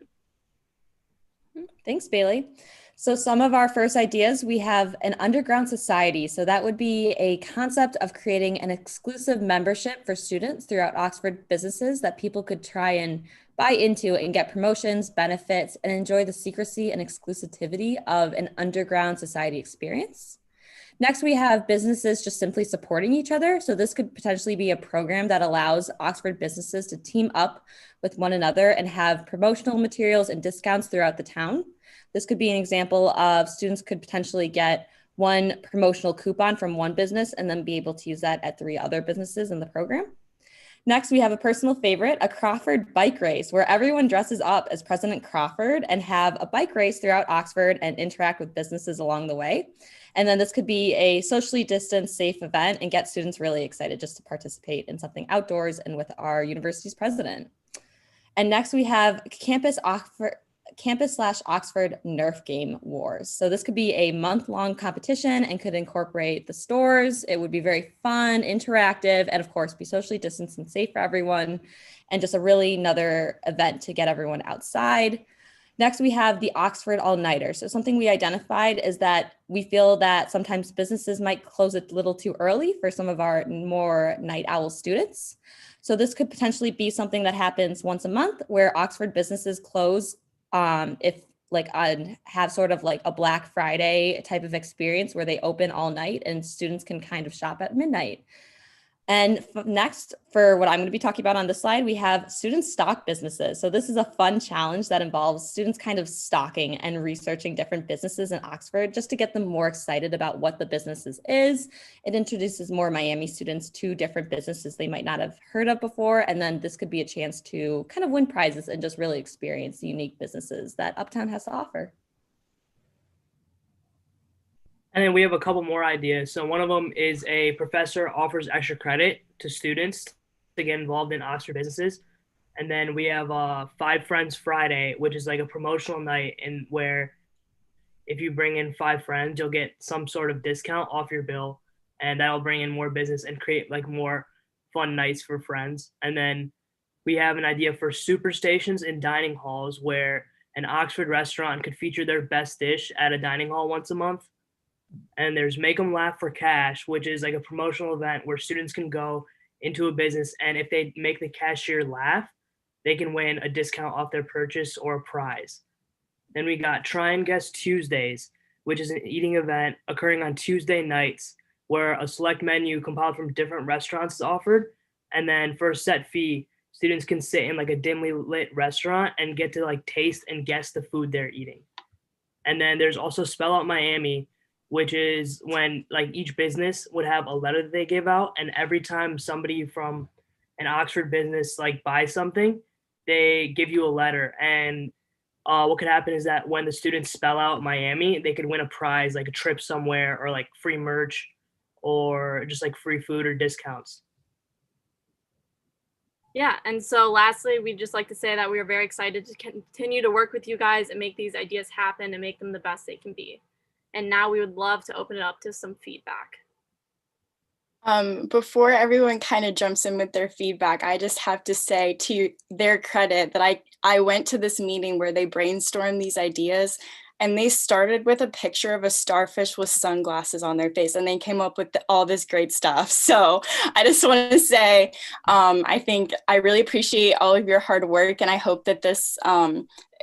L: Thanks, Bailey. So some of our first ideas, we have an underground society. So that would be a concept of creating an exclusive membership for students throughout Oxford businesses that people could try and buy into and get promotions, benefits, and enjoy the secrecy and exclusivity of an underground society experience. Next, we have businesses just simply supporting each other. So this could potentially be a program that allows Oxford businesses to team up with one another and have promotional materials and discounts throughout the town. This could be an example of students could potentially get one promotional coupon from one business and then be able to use that at 3 other businesses in the program. Next, we have a personal favorite, a Crawford bike race, where everyone dresses up as President Crawford and have a bike race throughout Oxford and interact with businesses along the way. And then this could be a socially distanced, safe event and get students really excited just to participate in something outdoors and with our university's president. And next we have Campus/Oxford Nerf Game Wars. So this could be a month-long competition and could incorporate the stores. It would be very fun, interactive, and of course be socially distanced and safe for everyone. And just a really another event to get everyone outside. Next, we have the Oxford All-Nighter. So something we identified is that we feel that sometimes businesses might close a little too early for some of our more night owl students. So this could potentially be something that happens once a month where Oxford businesses close if have sort of like a Black Friday type of experience where they open all night and students can kind of shop at midnight. And next, for what I'm going to be talking about on this slide, we have student stock businesses. So this is a fun challenge that involves students kind of stalking and researching different businesses in Oxford just to get them more excited about what the businesses is. It introduces more Miami students to different businesses they might not have heard of before. And then this could be a chance to kind of win prizes and just really experience the unique businesses that Uptown has to offer.
O: And then we have a couple more ideas. So one of them is a professor offers extra credit to students to get involved in Oxford businesses. And then we have 5 Friends Friday, which is like a promotional night and where if you bring in 5 friends, you'll get some sort of discount off your bill. And that'll bring in more business and create like more fun nights for friends. And then we have an idea for superstations in dining halls where an Oxford restaurant could feature their best dish at a dining hall once a month. And there's Make 'em Laugh for Cash, which is like a promotional event where students can go into a business and if they make the cashier laugh, they can win a discount off their purchase or a prize. Then we got Try and Guess Tuesdays, which is an eating event occurring on Tuesday nights where a select menu compiled from different restaurants is offered. And then for a set fee, students can sit in like a dimly lit restaurant and get to like taste and guess the food they're eating. And then there's also Spell Out Miami, which is when like each business would have a letter that they give out. And every time somebody from an Oxford business like buys something, they give you a letter. And what could happen is that when the students spell out Miami, they could win a prize, like a trip somewhere or like free merch or just like free food or discounts.
M: Yeah, and so lastly, we'd just like to say that we are very excited to continue to work with you guys and make these ideas happen and make them the best they can be. And now we would love to open it up to some feedback.
A: Before everyone kind of jumps in with their feedback, I just have to say to their credit that I went to this meeting where they brainstormed these ideas and they started with a picture of a starfish with sunglasses on their face, and they came up with all this great stuff. So I just want to say, I think I really appreciate all of your hard work, and I hope that this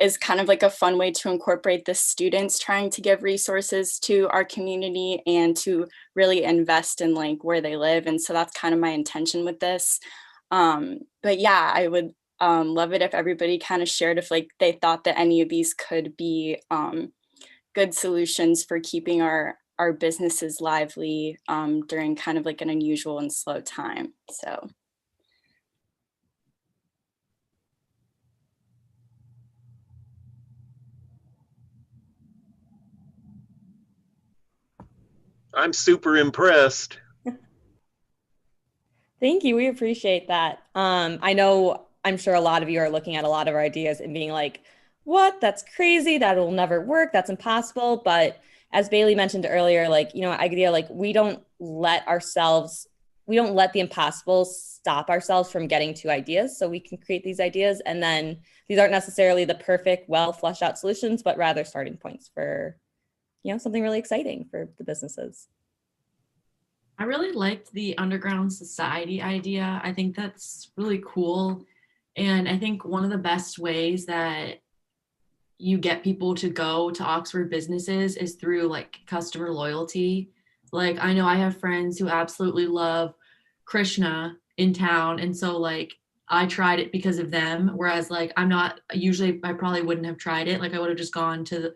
A: is kind of like a fun way to incorporate the students trying to give resources to our community and to really invest in like where they live. And so that's kind of my intention with this. But yeah, I would love it if everybody kind of shared if like they thought that any of these could be good solutions for keeping our businesses lively during kind of like an unusual and slow time. So.
B: I'm super impressed.
L: Thank you. We appreciate that. I know, I'm sure a lot of you are looking at a lot of our ideas and being like, what? That's crazy. That will never work. That's impossible. But as Bailey mentioned earlier, like, you know, idea, like we don't let the impossible stop ourselves from getting to ideas. So we can create these ideas. And then these aren't necessarily the perfect, well fleshed out solutions, but rather starting points for, you know, something really exciting for the businesses.
G: I really liked the underground society idea. I think that's really cool. And I think one of the best ways that you get people to go to Oxford businesses is through like customer loyalty. Like I know I have friends who absolutely love Krishna in town. And so like I tried it because of them. Whereas like I probably wouldn't have tried it. Like I would have just gone to the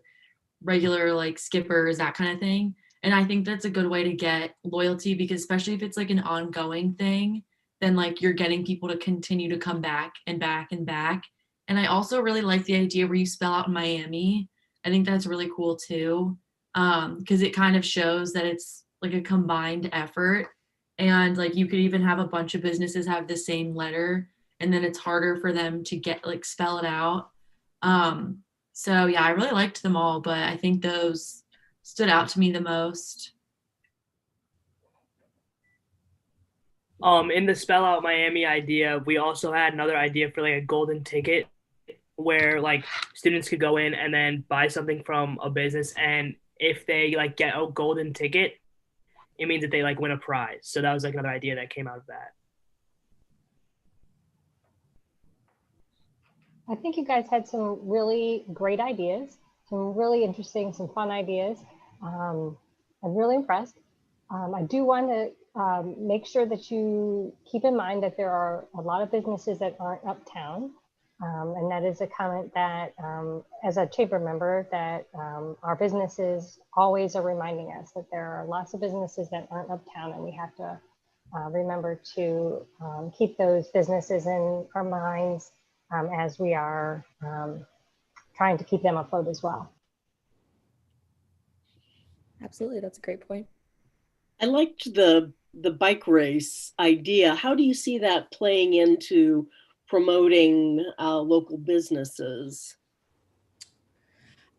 G: regular like Skippers, that kind of thing. And I think that's a good way to get loyalty because especially if it's like an ongoing thing, then like you're getting people to continue to come back and back and back. And I also really like the idea where you spell out Miami. I think that's really cool too. Because it kind of shows that it's like a combined effort. And like you could even have a bunch of businesses have the same letter and then it's harder for them to get like spell it out. So yeah, I really liked them all, but I think those stood out to me the most.
O: In the Spell Out Miami idea, we also had another idea for like a golden ticket where like students could go in and then buy something from a business, and if they like get a golden ticket, it means that they like win a prize. So that was like another idea that came out of that.
P: I think you guys had some really great ideas, some really interesting, some fun ideas. I'm really impressed. I do want to make sure that you keep in mind that there are a lot of businesses that aren't uptown. And that is a comment that, as a chamber member, that our businesses always are reminding us that there are lots of businesses that aren't uptown, and we have to remember to keep those businesses in our minds as we are trying to keep them afloat as well.
L: Absolutely, that's a great point.
Q: I liked the bike race idea. How do you see that playing into promoting local businesses?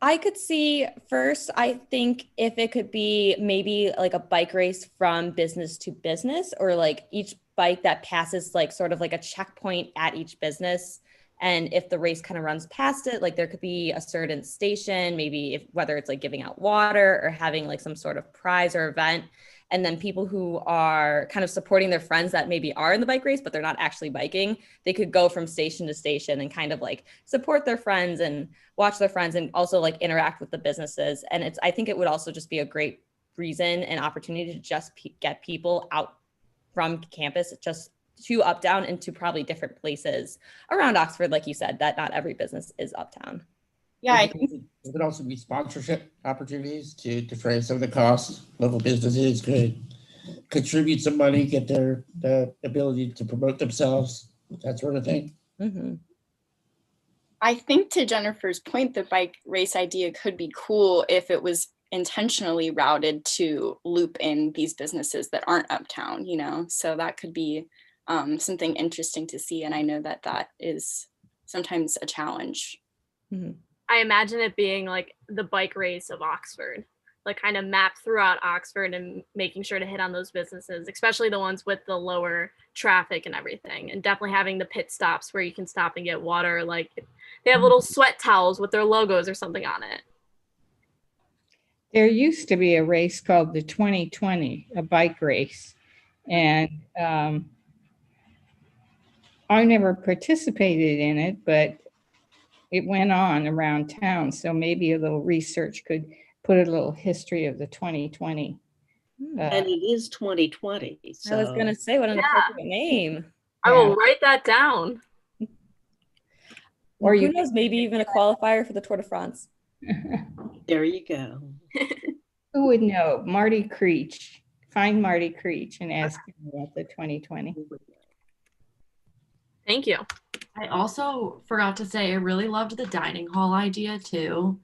L: I could see first, I think if it could be maybe like a bike race from business to business, or like each bike that passes like sort of like a checkpoint at each business. And if the race kind of runs past it, like there could be a certain station, maybe whether it's like giving out water or having like some sort of prize or event. And then people who are kind of supporting their friends that maybe are in the bike race, but they're not actually biking, they could go from station to station and kind of like support their friends and watch their friends and also like interact with the businesses. And I think it would also just be a great reason and opportunity to just get people out from campus, just to uptown and to probably different places around Oxford, like you said, that not every business is uptown.
A: Yeah, I think
R: there could also be sponsorship opportunities to defray some of the costs. Local businesses could contribute some money, get the ability to promote themselves, that sort of thing.
L: Mm-hmm.
A: I think to Jennifer's point, the bike race idea could be cool if it was intentionally routed to loop in these businesses that aren't uptown, you know, so that could be something interesting to see. And I know that that is sometimes a challenge.
L: Mm-hmm.
M: I imagine it being like the bike race of Oxford, like kind of mapped throughout Oxford and making sure to hit on those businesses, especially the ones with the lower traffic and everything. And definitely having the pit stops where you can stop and get water. Like they have little sweat towels with their logos or something on it.
C: There used to be a race called the 2020, a bike race. And I never participated in it, but it went on around town. So maybe a little research could put a little history of the 2020.
Q: And it is 2020. So.
L: I was going to say, what an appropriate name.
M: I will write that down.
L: Or who knows, maybe even a qualifier for the Tour de France.
Q: There you go.
C: Who would know? Marty Creech. Find Marty Creech and ask him about the 2020.
M: Thank you.
G: I also forgot to say, I really loved the dining hall idea too.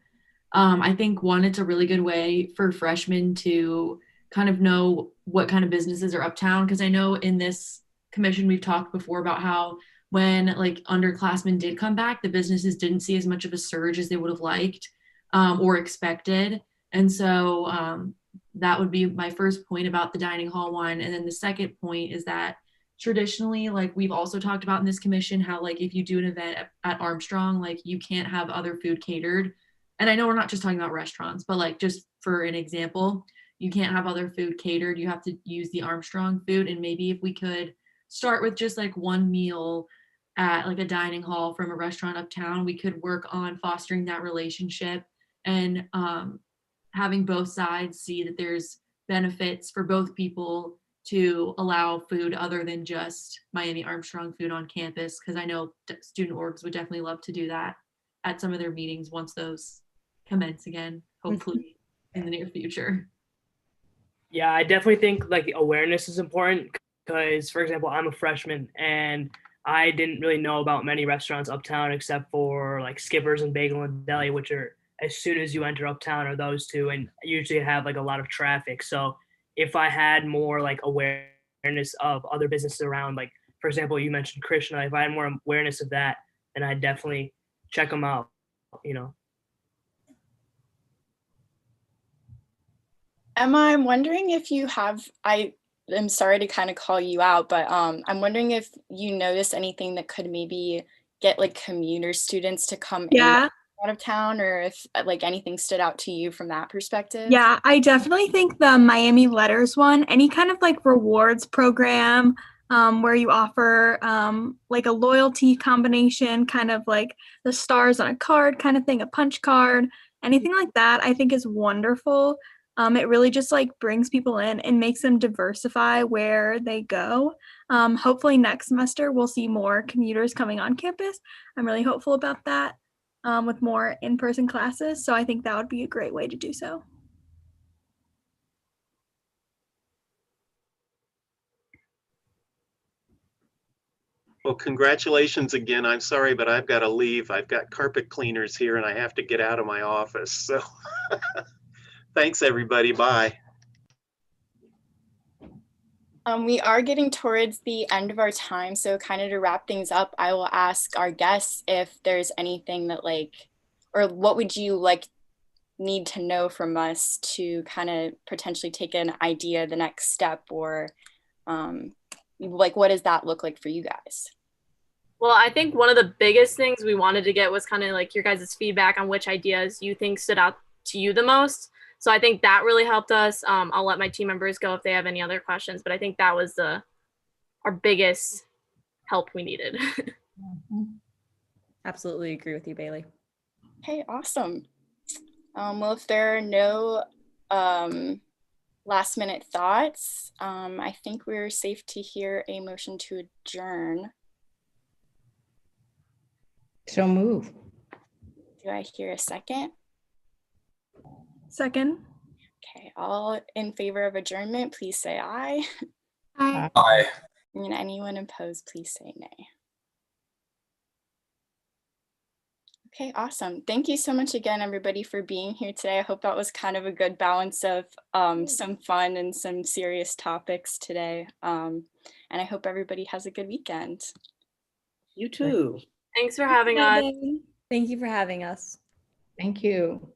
G: I think one, it's a really good way for freshmen to kind of know what kind of businesses are uptown. Because I know in this commission, we've talked before about how when like underclassmen did come back, the businesses didn't see as much of a surge as they would have liked or expected. And so that would be my first point about the dining hall one. And then the second point is that traditionally, like we've also talked about in this commission, how like if you do an event at Armstrong, like you can't have other food catered. And I know we're not just talking about restaurants, but like just for an example, you can't have other food catered. You have to use the Armstrong food. And maybe if we could start with just like one meal at like a dining hall from a restaurant uptown, we could work on fostering that relationship and having both sides see that there's benefits for both people to allow food other than just Miami Armstrong food on campus. Because I know student orgs would definitely love to do that at some of their meetings once those commence again, hopefully in the near future.
O: Yeah, I definitely think like awareness is important because, for example, I'm a freshman and I didn't really know about many restaurants uptown except for like Skipper's and Bagel and Deli, which are as soon as you enter uptown are those two and usually have like a lot of traffic. So if I had more like awareness of other businesses around, like for example, you mentioned Krishna, if I had more awareness of that, then I'd definitely check them out, you know.
A: Emma, I'm wondering if you have, I am sorry to kind of call you out, but I'm wondering if you notice anything that could maybe get like commuter students to come in out of town, or if like anything stood out to you from that perspective.
S: Yeah, I definitely think the Miami Letters one, any kind of like rewards program where you offer like a loyalty combination, kind of like the stars on a card kind of thing, a punch card, anything like that, I think is wonderful. It really just like brings people in and makes them diversify where they go. Hopefully next semester we'll see more commuters coming on campus. I'm really hopeful about that. With more in-person classes. So I think that would be a great way to do so.
B: Well, congratulations again. I'm sorry, but I've got to leave. I've got carpet cleaners here and I have to get out of my office. So thanks, everybody. Bye.
A: We are getting towards the end of our time. So kind of to wrap things up, I will ask our guests if there's anything that like, or what would you like need to know from us to kind of potentially take an idea, the next step, or like, what does that look like for you guys?
M: Well, I think one of the biggest things we wanted to get was kind of like your guys' feedback on which ideas you think stood out to you the most. So I think that really helped us. I'll let my team members go if they have any other questions, but I think that was our biggest help we needed.
L: Absolutely agree with you, Bailey.
A: Okay, awesome. Well, if there are no last minute thoughts, I think we're safe to hear a motion to adjourn.
C: So move.
A: Do I hear a second?
S: Second.
A: Okay, all in favor of adjournment, please say aye.
S: Aye.
J: Aye.
A: And anyone opposed, please say nay. Okay, awesome. Thank you so much again, everybody, for being here today. I hope that was kind of a good balance of some fun and some serious topics today. And I hope everybody has a good weekend.
Q: You too.
M: Thanks for having us.
L: Thank you for having us.
C: Thank you.